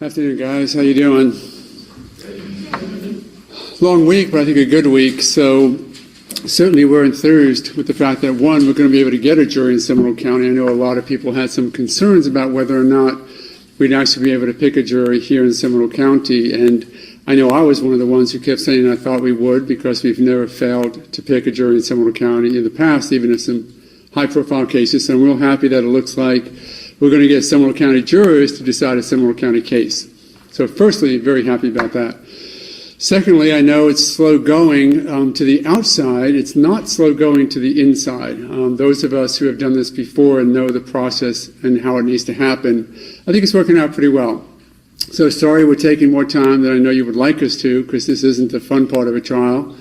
Afternoon, guys. How you doing? Long week, but I think a good week. So certainly we're enthused with the fact that, one, we're going to be able to get a jury in Seminole County. I know a lot of people had some concerns about whether or not we'd actually be able to pick a jury here in Seminole County. And I know I was one of the ones who kept saying I thought we would, because we've never failed to pick a jury in Seminole County in the past, even in some high-profile cases. So I'm real happy that it looks like we're going to get Seminole County jurors to decide a Seminole County case. So firstly, very happy about that. Secondly, I know it's slow going to the outside. It's not slow going to the inside. Those of us who have done this before and know the process and how it needs to happen, I think it's working out pretty well. So sorry we're taking more time than I know you would like us to, because this isn't the fun part of a trial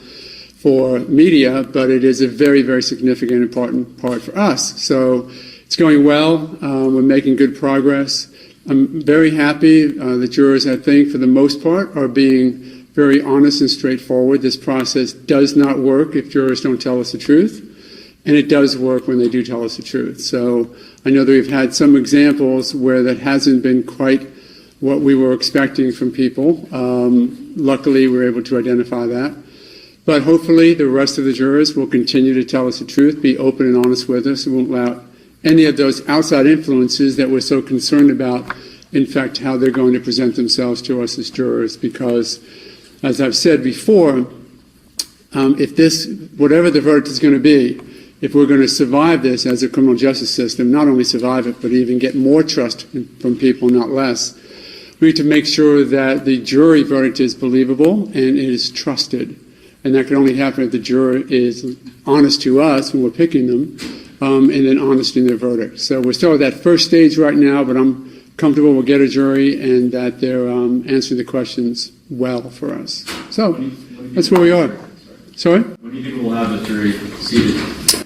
for media, but it is a very, very significant, important part for us. So it's going well. We're making good progress. I'm very happy. The jurors, I think, for the most part, are being very honest and straightforward. This process does not work if jurors don't tell us the truth, and it does work when they do tell us the truth. So I know that we've had some examples where that hasn't been quite what we were expecting from people. Luckily, we were able to identify that. But hopefully, the rest of the jurors will continue to tell us the truth, be open and honest with us, and won't allow any of those outside influences that we're so concerned about, in fact, how they're going to present themselves to us as jurors. Because, as I've said before, if this, whatever the verdict is going to be, if we're going to survive this as a criminal justice system, not only survive it, but even get more trust from people, not less, we need to make sure that the jury verdict is believable and it is trusted. And that can only happen if the juror is honest to us when we're picking them, and then honest in their verdict. So we're still at that first stage right now, but I'm comfortable we'll get a jury and that they're answering the questions well for us. So that's where we are. Sorry? When do you think we'll have a jury seated?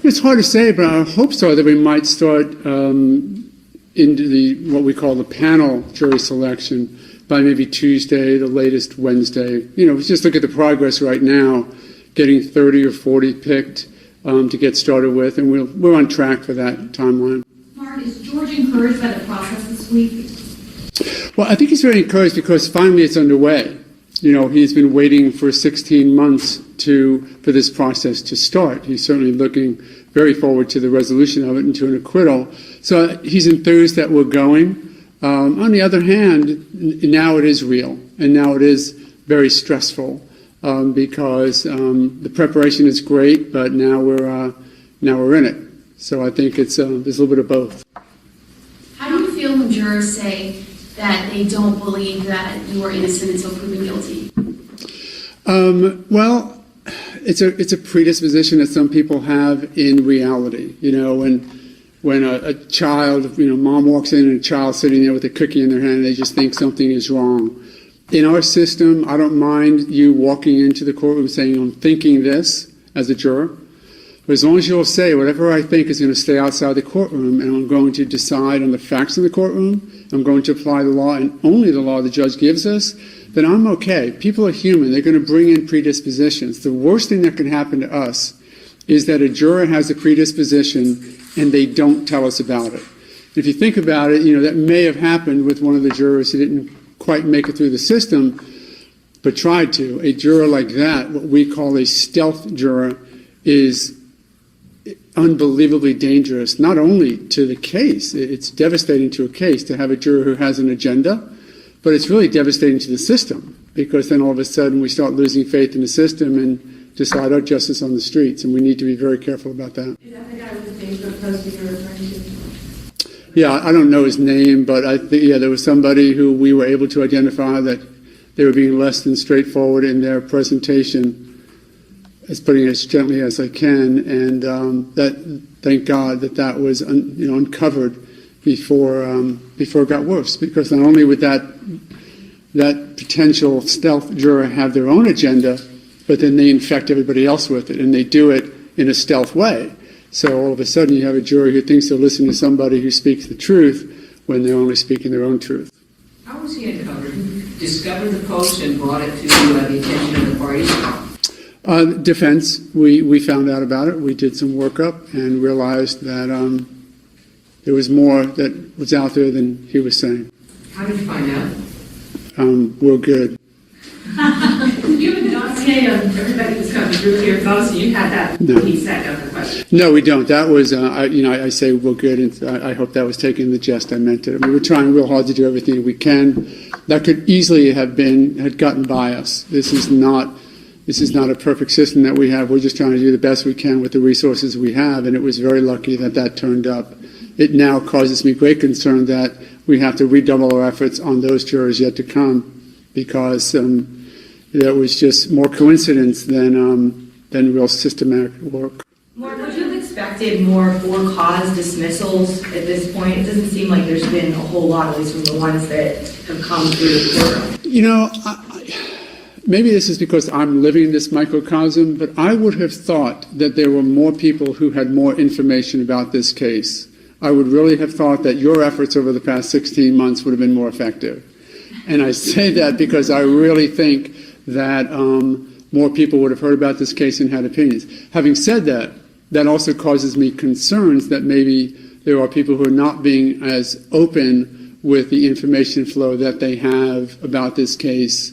It's hard to say, but I hope so that we might start into the what we call the panel jury selection by maybe Tuesday, the latest Wednesday. You know, just look at the progress right now, getting 30 or 40 picked to get started with, and we're on track for that timeline. Mark, is George encouraged by the process this week? Well, I think he's very encouraged because finally it's underway. You know, he's been waiting for 16 months for this process to start. He's certainly looking very forward to the resolution of it and to an acquittal. So he's enthused that we're going. On the other hand, now it is real, and now it is very stressful because the preparation is great, but now we're in it. So I think it's there's a little bit of both. How do you feel when jurors say that they don't believe that you are innocent until proven guilty? Well, it's a predisposition that some people have in reality. You know, when a child, you know, mom walks in and a child sitting there with a cookie in their hand, they just think something is wrong. In our system, I don't mind you walking into the courtroom saying, I'm thinking this as a juror. But as long as you'll say, whatever I think is going to stay outside the courtroom, and I'm going to decide on the facts in the courtroom, I'm going to apply the law and only the law the judge gives us, then I'm okay. People are human. They're going to bring in predispositions. The worst thing that can happen to us is that a juror has a predisposition and they don't tell us about it. If you think about it, you know, that may have happened with one of the jurors who didn't quite make it through the system, but tried to. A juror like that, what we call a stealth juror, is unbelievably dangerous, not only to the case, it's devastating to a case to have a juror who has an agenda, but it's really devastating to the system, because then all of a sudden we start losing faith in the system and decide our justice on the streets, and we need to be very careful about that. Is that the guy with the Facebook post that you're referring to? Yeah, I don't know his name, but I think, yeah, there was somebody who we were able to identify that they were being less than straightforward in their presentation, as putting it as gently as I can, and that, thank God that was uncovered before it got worse, because not only would that potential stealth juror have their own agenda, but then they infect everybody else with it, and they do it in a stealth way. So all of a sudden you have a jury who thinks they're listening to somebody who speaks the truth when they're only speaking their own truth. How was he uncovered? Discovered the post and brought it to the attention of the parties? Defense, we found out about it. We did some workup and realized that there was more that was out there than he was saying. How did you find out? we're good. You have a dossier on everybody who's coming through here, so you had that No. piece set down the question. No, we don't. That was, I say we're good, and I hope that was taking the jest I meant it. I mean, we're trying real hard to do everything we can. That could easily had gotten by us. This is not a perfect system that we have. We're just trying to do the best we can with the resources we have, and it was very lucky that turned up. It now causes me great concern that we have to redouble our efforts on those jurors yet to come, because there was just more coincidence than real systematic work. Mark, would you have expected more for-cause dismissals at this point? It doesn't seem like there's been a whole lot, at least from the ones that have come through the courtroom. You know, maybe this is because I'm living in this microcosm, but I would have thought that there were more people who had more information about this case. I would really have thought that your efforts over the past 16 months would have been more effective. And I say that because I really think that more people would have heard about this case and had opinions. Having said that, that also causes me concerns that maybe there are people who are not being as open with the information flow that they have about this case.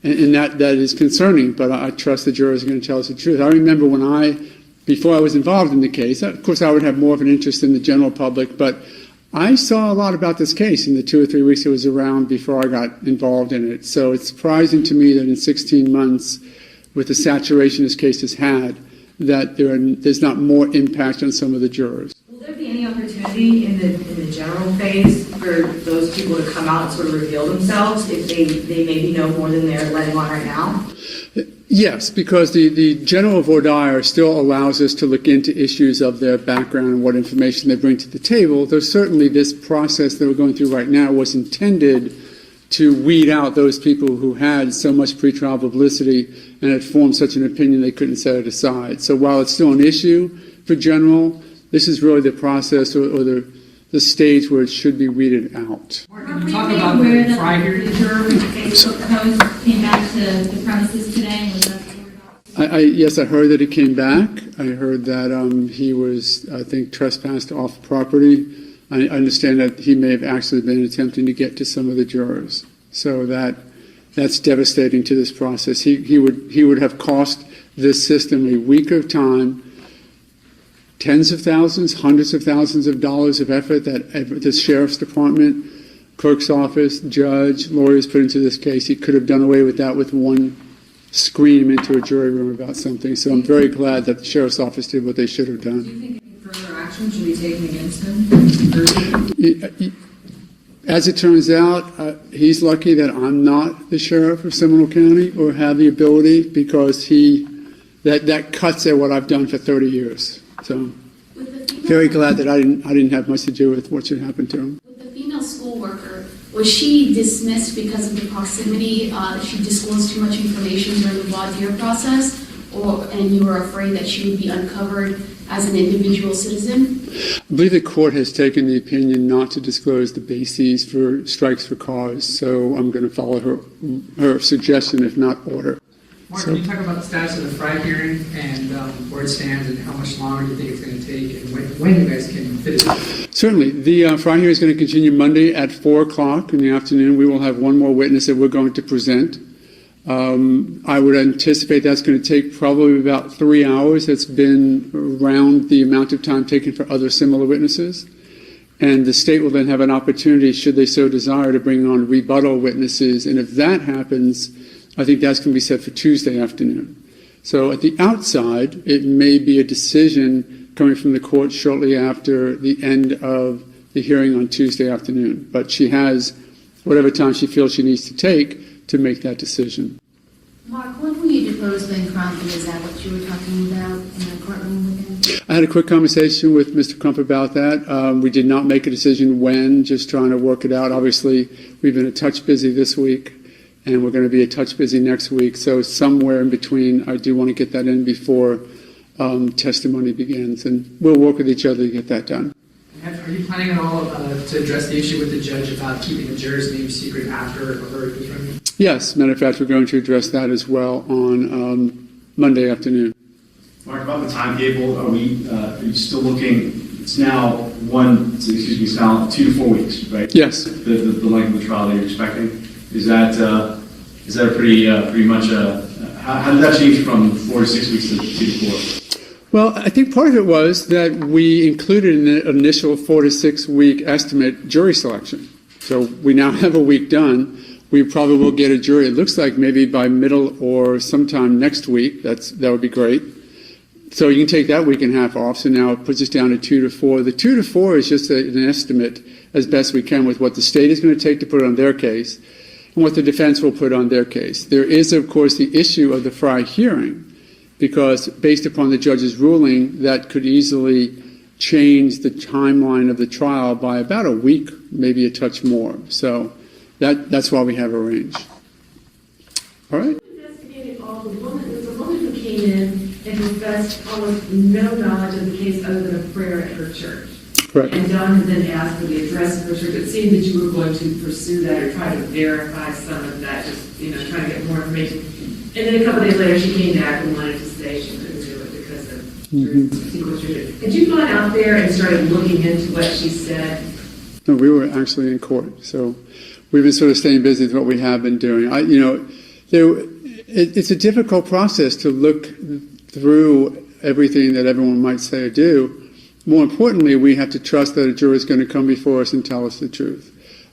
And that is concerning, but I trust the jurors are going to tell us the truth. I remember before I was involved in the case, of course I would have more of an interest in the general public, but I saw a lot about this case in the 2 or 3 weeks it was around before I got involved in it. So it's surprising to me that in 16 months, with the saturation this case has had, that there's not more impact on some of the jurors. Will there be any opportunity in the general phase for those people to come out and sort of reveal themselves if they maybe know more than they're letting on right now? Yes, because the general voir dire still allows us to look into issues of their background and what information they bring to the table, though certainly this process that we're going through right now was intended to weed out those people who had so much pretrial publicity and had formed such an opinion they couldn't set it aside. So while it's still an issue for general, this is really the process or the stage where it should be weeded out. Mark, can you talk about the Fry hearing? The juror with the Facebook post came back to the premises today and was Yes, I heard that he came back. I heard that he was, I think, trespassed off property. I understand that he may have actually been attempting to get to some of the jurors. So that's devastating to this process. He would have cost this system a week of time, tens of thousands, hundreds of thousands of dollars of effort that the sheriff's department, clerk's office, judge, lawyers put into this case. He could have done away with that with one scream into a jury room about something. So I'm very glad that the sheriff's office did what they should have done. Do you think any further action should be taken against him? As it turns out, he's lucky that I'm not the sheriff of Seminole County or have the ability, because that cuts at what I've done for 30 years. So very glad that I didn't have much to do with what should happen to him. With the female school worker, was she dismissed because of the proximity? She disclosed too much information during the voir dire process, and you were afraid that she would be uncovered as an individual citizen? I believe the court has taken the opinion not to disclose the bases for strikes for cause, so I'm going to follow her suggestion, if not order. Mark, can you talk about the status of the Fry hearing and where it stands and how much longer you think it's going to take and when you guys can fit it? Certainly. The Fry hearing is going to continue Monday at 4 o'clock in the afternoon. We will have one more witness that we're going to present. I would anticipate that's going to take probably about 3 hours. That's been around the amount of time taken for other similar witnesses. And the state will then have an opportunity, should they so desire, to bring on rebuttal witnesses. And if that happens, I think that's going to be set for Tuesday afternoon. So at the outside, it may be a decision coming from the court shortly after the end of the hearing on Tuesday afternoon. But she has whatever time she feels she needs to take to make that decision. Mark, when will you depose Ben Crumpet? Is that what you were talking about in the courtroom with him? I had a quick conversation with Mr. Crump about that. We did not make a decision when, just trying to work it out. Obviously, we've been a touch busy this week, and we're going to be a touch busy next week. So somewhere in between, I do want to get that in before testimony begins. And we'll work with each other to get that done. Are you planning at all to address the issue with the judge about keeping the juror's name secret after her hearing? Yes, matter of fact, we're going to address that as well on Monday afternoon. Mark, about the timetable, are you still looking? It's now it's now 2 to 4 weeks, right? Yes. The length of the trial that you're expecting. Is that pretty much how did that change from 4 to 6 weeks to 2 to 4? Well, I think part of it was that we included in the initial 4 to 6 week estimate jury selection. So we now have a week done. We probably will get a jury. It looks like maybe by middle or sometime next week. That would be great. So you can take that week and a half off. So now it puts us down to 2 to 4. The 2 to 4 is just an estimate as best we can with what the state is going to take to put on their case and what the defense will put on their case. There is, of course, the issue of the Fry hearing, because based upon the judge's ruling, that could easily change the timeline of the trial by about a week, maybe a touch more. So that's why we have a range. All right? Investigating all the woman, there was a woman who came in and professed almost no knowledge of the case other than a prayer at her church. Correct. And Don had then asked for the address of her church. It seemed that you were going to pursue that or try to verify some of that, just, trying to get more information. And then a couple days later, she came back and wanted to say she couldn't do it because of sequestration. Had you gone out there and started looking into what she said? No, we were actually in court. So we've been sort of staying busy with what we have been doing. It's a difficult process to look through everything that everyone might say or do. More importantly, we have to trust that a juror is going to come before us and tell us the truth.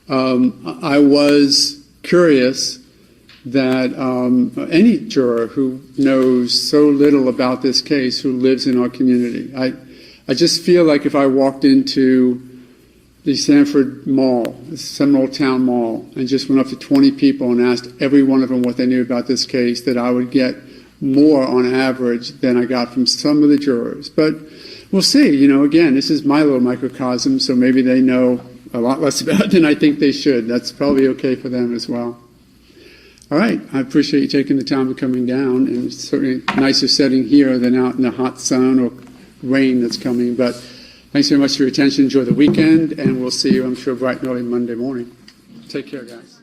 I was curious that any juror who knows so little about this case, who lives in our community, I just feel like if I walked into the Sanford Mall, the Seminole Town Mall, and just went up to 20 people and asked every one of them what they knew about this case, that I would get more on average than I got from some of the jurors. But we'll see. Again, this is my little microcosm, so maybe they know a lot less about it than I think they should. That's probably okay for them as well. All right. I appreciate you taking the time and coming down, and it's certainly nicer setting here than out in the hot sun or rain that's coming. But thanks very much for your attention. Enjoy the weekend, and we'll see you, I'm sure, bright and early Monday morning. Take care, guys.